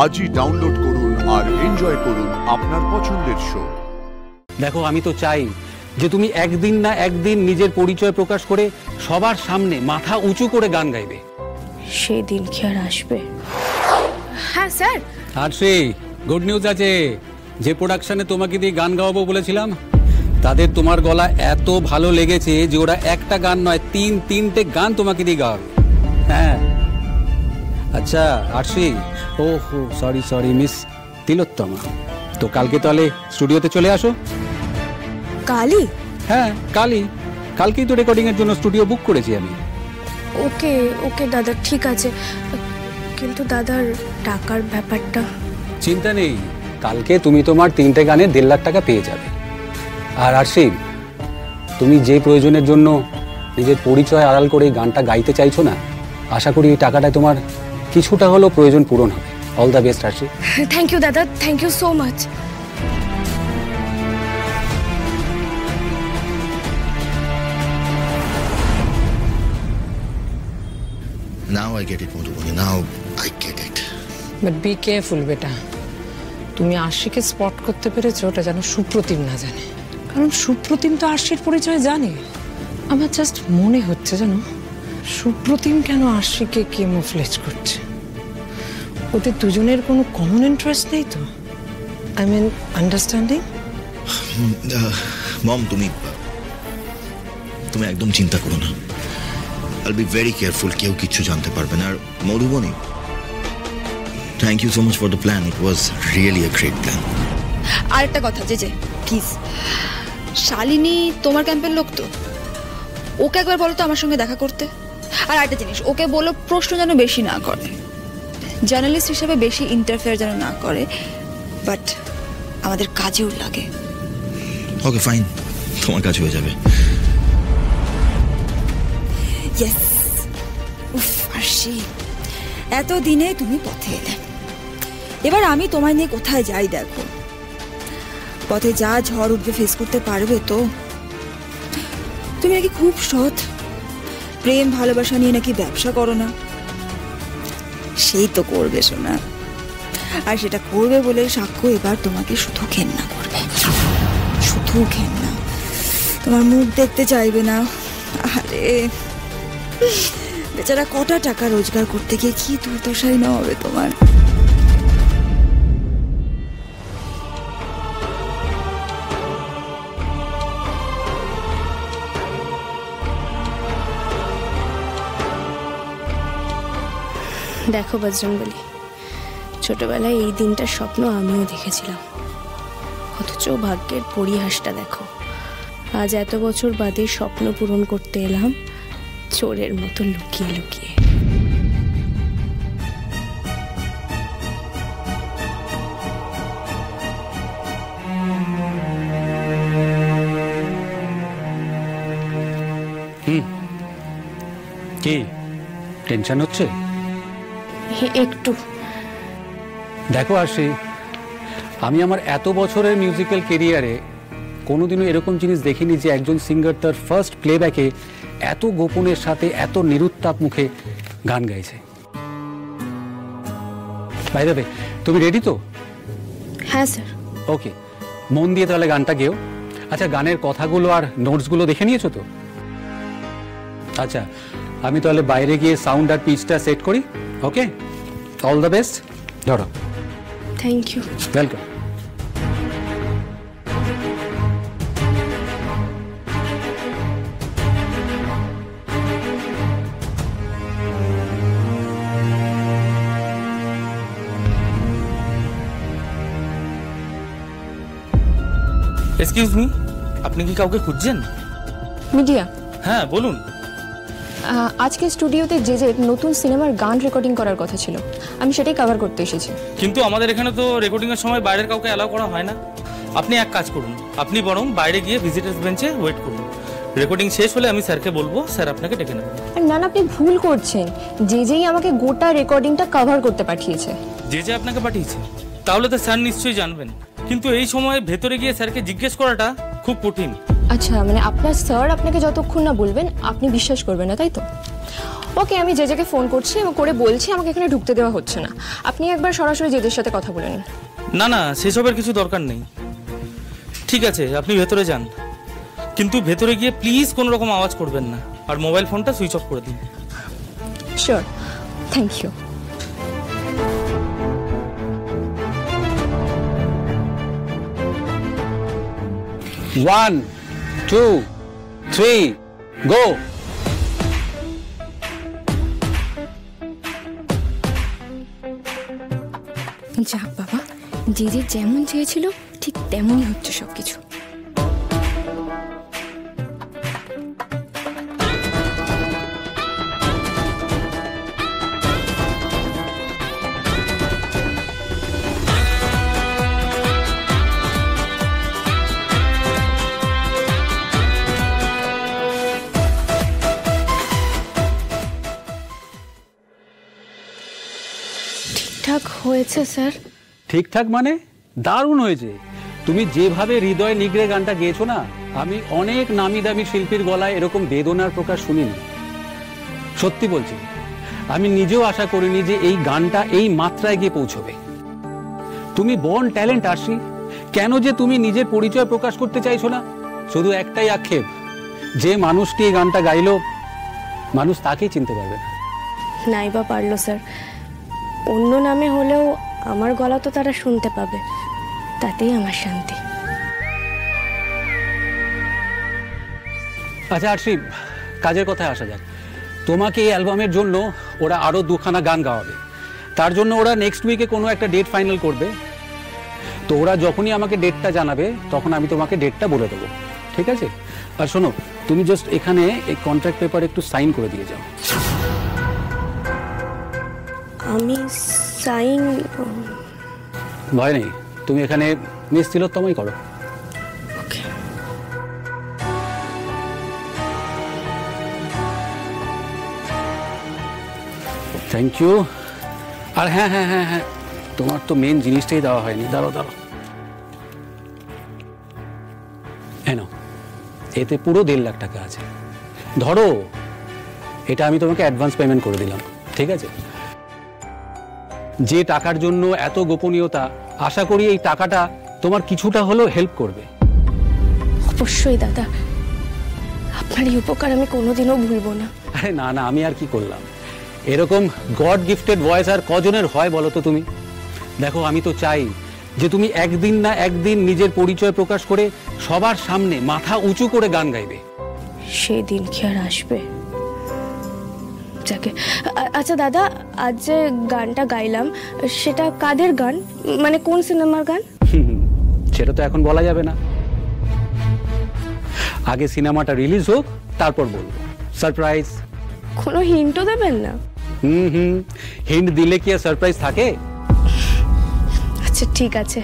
আজই ডাউনলোড করুন আর এনজয় করুন আপনার পছন্দের শো। দেখো, আমি তো চাই যে তুমি একদিন না একদিন নিজের পরিচয় প্রকাশ করে সবার সামনে মাথা উঁচু করে গান গাইবে। সেই দিন কি আর আসবে? হ্যাঁ স্যার। আর সেই গুড নিউজ আছে, যে প্রোডাকশনে তোমাকে দিয়ে গান গাওয়াবো বলেছিলাম তাদের তোমার গলা এত ভালো লেগেছে যে ওরা একটা গান নয় তিনটে গান তোমাকে দিয়ে গাওয়াবে। হ্যাঁ আচ্ছা আরশি, ও সরি মিস তিলোত্তমা, তো কালকে তাহলে স্টুডিওতে চলে আসো। কালই? হ্যাঁ কালকেই তো রেকর্ডিং এর জন্য স্টুডিও বুক করেছি আমি। ওকে ওকে দাদা, ঠিক আছে, কিন্তু দাদার টাকার ব্যাপারটা? চিন্তা নেই, কালকে তুমি তোমার 3টে গানে 1.5 লাখ টাকা পেয়ে যাবে। আর আরশি, তুমি যে প্রয়োজনের জন্য নিজের পরিচয় আড়াল করে এই গানটা গাইতে চাইছো না, আশা করি এই টাকাটায় তোমার কিছুটা হলেও প্রয়োজন পূরণ হবে। All the best Arshi. Thank you দাদা, thank you so much. Now I get it, Madhubani. Now I get it. But be careful, বেটা। তুমি আরশিকে স্পট করতে পেরেছো, ওটা যেন সুপ্রতিম না জানে, কারণ সুপ্রতিম তো আরশির পরিচয় জানে। আমার জাস্ট মনে হচ্ছে জানো, সুপ্রতিম কেন আরশিকে কেমোফ্লেজ করছে। ওদের দুজনের কোনো কমন ইন্টারেস্ট নেই তো? I mean understanding. মম, তুমি একদম চিন্তা করো না। I'll be very careful, কেউ কিছু জানতে পারবে না। আর Madhubani, thank you so much for the plan, it was really a great plan. আরেকটা কথা, যে প্লিজ, শালিনী তোমার ক্যাম্পের লোক তো, ওকে একবার বলো তো আমার সঙ্গে দেখা করতে। আর একটা জিনিস, ওকে বলো প্রশ্ন যেন বেশি না করে, জার্নালিস্ট হিসেবে বেশি ইন্টারফেয়ার যেন না করে, বাট আমাদের কাজেও লাগে। ওকে ফাইন, তোমার কাজ হয়ে যাবে। ইয়েস। উফ আরশি, এতদিনে তুমি পথে এলে, এবার আমি তোমায় নিয়ে কোথায় যাই দেখো। পথে যা ঝড় উঠবে ফেস করতে পারবে তো? তুমি নাকি খুব সৎ, প্রেম ভালোবাসা নিয়ে নাকি ব্যবসা করো না, সেই তো করবে শোনা। আর সেটা করবে বলে সাক্ষ্য এবার তোমাকে শুধু ঘেন্না করবে, শুধু ঘেন্না, তোমার মুখ দেখতে চাইবে না। আরে বেচারা কটা টাকা রোজগার করতে গিয়ে কি দুর্দশাই না হবে তোমার। দেখো বজরংবলী, ছোটবেলায় এই দিনটার স্বপ্ন আমিও দেখেছিলাম, অথচ ভাগ্যের পরিহাসটা দেখো, আজ এত বছর বাদে স্বপ্ন পূরণ করতে এলাম চোরের মতো লুকিয়ে লুকিয়ে। কি টেনশন হচ্ছে? একটু। দেখো আরশি, আমি আমার এত বছরের মিউজিক্যাল কেরিয়ারে কোনোদিনও এরকম জিনিস দেখিনি যে একজন সিঙ্গার তার ফার্স্ট প্লেব্যাকে এত গোপনের সাথে এত নিরুত্তাপ মুখে গান গাইছে। বাই দ্য ওয়ে, তুমি রেডি তো? হ্যাঁ স্যার। ওকে, মন দিয়ে তাহলে গানটা গেও। আচ্ছা, গানের কথাগুলো আর নোটসগুলো দেখে নিয়েছো তো? আচ্ছা, আমি তাহলে বাইরে গিয়ে সাউন্ড আর পিচটা সেট করি। Okay, all the best. ধরো। Thank you. Welcome. Excuse me, আপনি কি কাউকে খুঁজছেন? মিডিয়া। হ্যাঁ বলুন। আজকে স্টুডিওতে যে নতুন সিনেমার গান রেকর্ডিং করার কথা ছিল, আমি সেটাই কভার করতে এসেছি। কিন্তু আমাদের এখানে তো রেকর্ডিং এর সময় বাইরের কাউকে অ্যালাউ করা হয় না। আপনি এক কাজ করুন, আপনি বরং বাইরে গিয়ে ভিজিটার্স বেঞ্চে ওয়েট করুন। রেকর্ডিং শেষ হলে আমি স্যারকে বলবো, স্যার আপনাকে ডেকে নেবেন। না না, আপনি ভুল করছেন। যেই আমাকে গোটা রেকর্ডিংটা কভার করতে পাঠিয়েছে। যে আপনাকে পাঠিয়েছে? তাহলে তো স্যার নিশ্চয়ই জানবেন, কিন্তু এই সময় ভেতরে গিয়ে স্যারকে জিজ্ঞেস করাটা খুব কঠিন। আচ্ছা, মানে আপনার স্যার আপনাকে যতক্ষণ না বলবেন আপনি বিশ্বাস করবেন না, তাই তো? ওকে, আমি জেজেকে ফোন করছি এবং করে বলছি আমাকে এখানে ঢুকতে দেওয়া হচ্ছে না। আপনি একবার সরাসরি জেজের সাথে কথা বলে নিন। না না, সেসবের কিছু দরকার নেই। ঠিক আছে, আপনি ভেতরে যান, কিন্তু ভেতরে গিয়ে প্লিজ কোনো রকম আওয়াজ করবেন না, আর মোবাইল ফোনটা সুইচ অফ করে দিন। Sure, thank you. One, two, three, go. যাক বাবা, যে যেমন চেয়েছিল ঠিক তেমনই হচ্ছে সবকিছু। ঠিকঠাক হয়েছে স্যার? ঠিকঠাক মানে দারুণ হয়েছে। তুমি যেভাবে হৃদয় নিগড়ে গানটা গেয়েছো না, আমি অনেক নামি দামি শিল্পীর গলায় এরকম বেদনার প্রকাশ শুনিনি। সত্যি বলছি, আমি নিজেও আশা করিনি যে এই গানটা এই মাত্রায় গিয়ে পৌঁছবে। তুমি বর্ন ট্যালেন্ট আরশি, কেন যে তুমি নিজের পরিচয় প্রকাশ করতে চাইছো না? শুধু একটাই আক্ষেপ, যে মানুষটি এই গানটা গাইলো মানুষ তাকেই চিনতে পারবে না। নাই বা পারলো স্যার, অন্য নামে হলেও আমার গলা তো তারা শুনতে পাবে, তাতেই আমার শান্তি। আচ্ছা আরশি, কাজের কথায় আসা যাক। তোমাকে এই অ্যালবামের জন্য ওরা আরো 2খানা গান গাওয়াবে। তার জন্য ওরা নেক্সট উইকে কোনো একটা ডেট ফাইনাল করবে। তো ওরা যখনই আমাকে ডেটটা জানাবে তখন আমি তোমাকে ডেটটা বলে দেবো, ঠিক আছে? আর শোনো, তুমি জাস্ট এখানে এই কন্ট্রাক্ট পেপার একটু সাইন করে দিয়ে যাও। আমি সাইন? ভয় নেই, তুমি এখানে নিশ্চিলতমই করো। ওকে। Thank you. আর হ্যাঁ হ্যাঁ হ্যাঁ হ্যাঁ, তোমার তো মেন জিনিসটাই দেওয়া হয়নি। দাঁড়াও দাঁড়াও, এনো, এতে পুরো 1.5 লাখ টাকা আছে। ধরো, এটা আমি তোমাকে অ্যাডভান্স পেমেন্ট করে দিলাম, ঠিক আছে? যে টাকার জন্য এত গোপনীয়তা, আশা করি এই টাকাটা তোমার কিছুটা হলেও হেল্প করবে। অবশ্যই দাদা, আপনার এই উপকার আমি কোনোদিনও ভুলবো না। আরে না না, আমি আর কি করলাম? এরকম গড গিফটেড ভয়েস আর কজনের হয় বলো তো তুমি? দেখো, আমি তো চাই যে তুমি একদিন না একদিন নিজের পরিচয় প্রকাশ করে সবার সামনে মাথা উঁচু করে গান গাইবে। সেই দিন কি আর আসবে? যাকে। আচ্ছা দাদা, আজ যে গানটা গাইলাম সেটা কাদের গান, মানে কোন সিনেমার গান? সেটা তো এখন বলা যাবে না। আগে সিনেমাটা রিলিজ হোক, তারপর বলবো। সারপ্রাইজ। কোনো হিন্টও দেবেন না? হিন্ট দিলে কি আর সারপ্রাইজ থাকে? আচ্ছা ঠিক আছে।